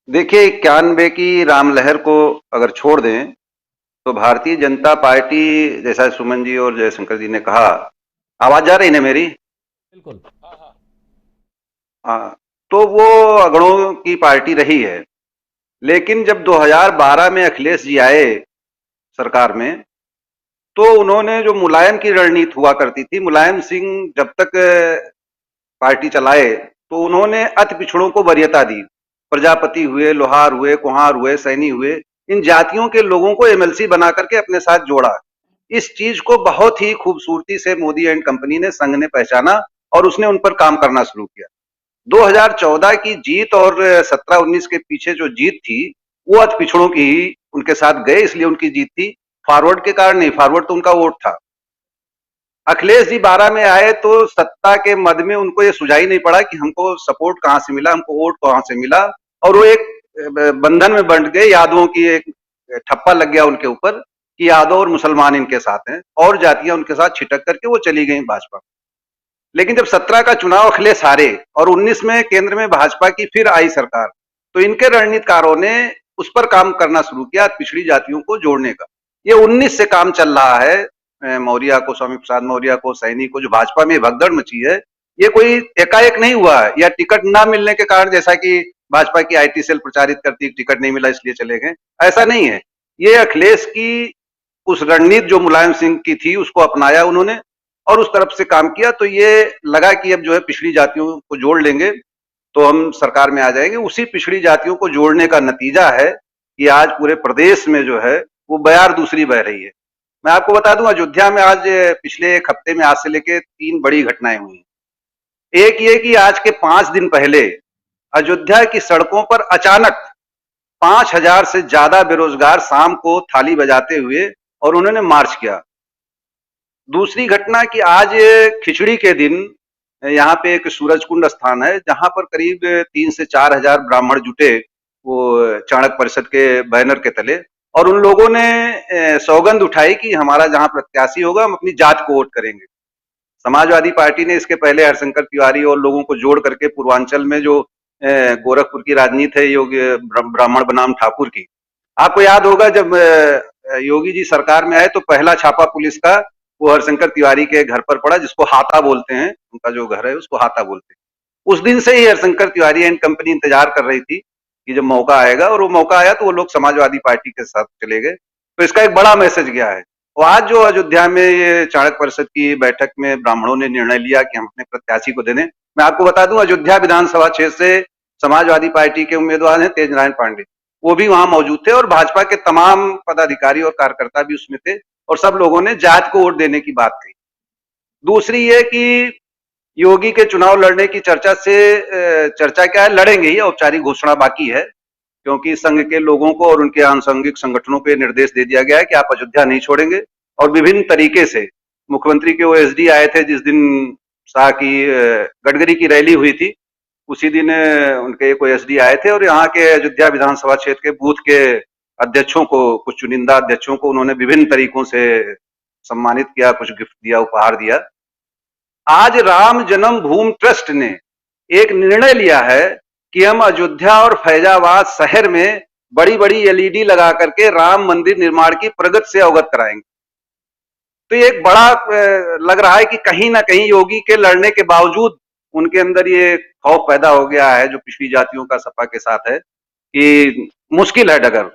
देखिए 91 की राम लहर को अगर छोड़ दें तो भारतीय जनता पार्टी, जैसा सुमन जी और जयशंकर जी ने कहा, आवाज जा रही ना मेरी? बिल्कुल। हाँ, तो वो अगड़ों की पार्टी रही है। लेकिन जब 2012 में अखिलेश जी आए सरकार में, तो उन्होंने जो मुलायम की रणनीति हुआ करती थी, मुलायम सिंह जब तक पार्टी चलाए, तो उन्होंने अति पिछड़ों को वरीयता दी। प्रजापति हुए, लोहार हुए, कुम्हार हुए, सैनी हुए, इन जातियों के लोगों को एमएलसी बना करके अपने साथ जोड़ा। इस चीज को बहुत ही खूबसूरती से मोदी एंड कंपनी ने, संघ ने पहचाना और उसने उन पर काम करना शुरू किया। 2014 की जीत और 17-19 के पीछे जो जीत थी, वो अति पिछड़ों की ही उनके साथ गए, इसलिए उनकी जीत थी। फॉरवर्ड के कारण नहीं, फॉरवर्ड तो उनका वोट था। अखिलेश जी 12 में आए तो सत्ता के मद में उनको ये सुझाई नहीं पड़ा कि हमको सपोर्ट कहां से मिला, हमको वोट कहां से मिला, और वो एक बंधन में बंट गए। यादवों की एक ठप्पा लग गया उनके ऊपर कि यादव और मुसलमान इनके साथ हैं, और जातियां उनके साथ छिटक करके वो चली गई भाजपा। लेकिन जब 17 का चुनाव अखिलेश हारे और 19 में केंद्र में भाजपा की फिर आई सरकार, तो इनके रणनीतिकारों ने उस पर काम करना शुरू किया, पिछड़ी जातियों को जोड़ने का। ये 19 से काम चल रहा है। मौर्य को, स्वामी प्रसाद मौर्य को, सैनी को, जो भाजपा में भगदड़ मची है, ये कोई एकाएक नहीं हुआ है, या टिकट ना मिलने के कारण, जैसा कि भाजपा की आईटी सेल प्रचारित करती, टिकट नहीं मिला इसलिए चले गए, ऐसा नहीं है। ये अखिलेश की उस रणनीति जो मुलायम सिंह की थी, उसको अपनाया उन्होंने और उस तरफ से काम किया। तो ये लगा कि अब जो है पिछड़ी जातियों को जोड़ लेंगे तो हम सरकार में आ जाएंगे। उसी पिछड़ी जातियों को जोड़ने का नतीजा है कि आज पूरे प्रदेश में जो है वो बयार दूसरी बह रही है। मैं आपको बता दूं, अयोध्या में आज पिछले एक हफ्ते में, आज से लेके 3 बड़ी घटनाएं हुई। एक ये कि आज के 5 दिन पहले अयोध्या की सड़कों पर अचानक 5,000 से ज्यादा बेरोजगार शाम को थाली बजाते हुए, और उन्होंने मार्च किया। दूसरी घटना कि आज खिचड़ी के दिन यहाँ पे एक सूरजकुंड स्थान है, जहां पर करीब 3 से 4 हजार ब्राह्मण जुटे, वो चाणक्य परिषद के बैनर के तले, और उन लोगों ने सौगंध उठाई कि हमारा जहां प्रत्याशी होगा हम अपनी जात को वोट करेंगे। समाजवादी पार्टी ने इसके पहले हरशंकर तिवारी और लोगों को जोड़ करके पूर्वांचल में जो गोरखपुर की राजनीति है योगी ब्राह्मण बनाम ठाकुर की, आपको याद होगा जब योगी जी सरकार में आए तो पहला छापा पुलिस का वो हरशंकर तिवारी के घर पर पड़ा, जिसको हाता बोलते हैं, उनका जो घर है उसको हाता बोलते हैं। उस दिन से ही हरशंकर तिवारी एंड कंपनी इंतजार कर रही थी कि जब मौका आएगा, और वो मौका आया तो वो लोग समाजवादी पार्टी के साथ चले गए। तो इसका एक बड़ा मैसेज गया है। और आज जो अयोध्या में ये चाणक्य परिषद की बैठक में ब्राह्मणों ने निर्णय लिया कि हम अपने प्रत्याशी को दे दें। मैं आपको बता दूं, अयोध्या विधानसभा क्षेत्र से समाजवादी पार्टी के उम्मीदवार हैं तेज नारायण पांडे, वो भी वहां मौजूद थे, और भाजपा के तमाम पदाधिकारी और कार्यकर्ता भी उसमें थे, और सब लोगों ने जात को वोट देने की बात कही। दूसरी ये कि योगी के चुनाव लड़ने की चर्चा से, चर्चा क्या है, लड़ेंगे ही, औपचारिक घोषणा बाकी है, क्योंकि संघ के लोगों को और उनके आनुषंगिक संगठनों को निर्देश दे दिया गया है कि आप अयोध्या नहीं छोड़ेंगे। और विभिन्न तरीके से मुख्यमंत्री के वो एसडी आए थे जिस दिन शाह की गडकरी की रैली हुई थी, उसी दिन उनके कोई एसडी आए थे, और यहाँ के अयोध्या विधानसभा क्षेत्र के बूथ के अध्यक्षों को, कुछ चुनिंदा अध्यक्षों को उन्होंने विभिन्न तरीकों से सम्मानित किया, कुछ गिफ्ट दिया, उपहार दिया। आज राम जन्म भूमि ट्रस्ट ने एक निर्णय लिया है कि हम अयोध्या और फैजाबाद शहर में बड़ी बड़ी एलईडी लगा करके राम मंदिर निर्माण की प्रगति से अवगत कराएंगे। तो ये एक बड़ा लग रहा है कि कहीं ना कहीं योगी के लड़ने के बावजूद उनके अंदर ये खौफ पैदा हो गया है, जो पिछड़ी जातियों का सपा के साथ है, कि मुश्किल है डगर।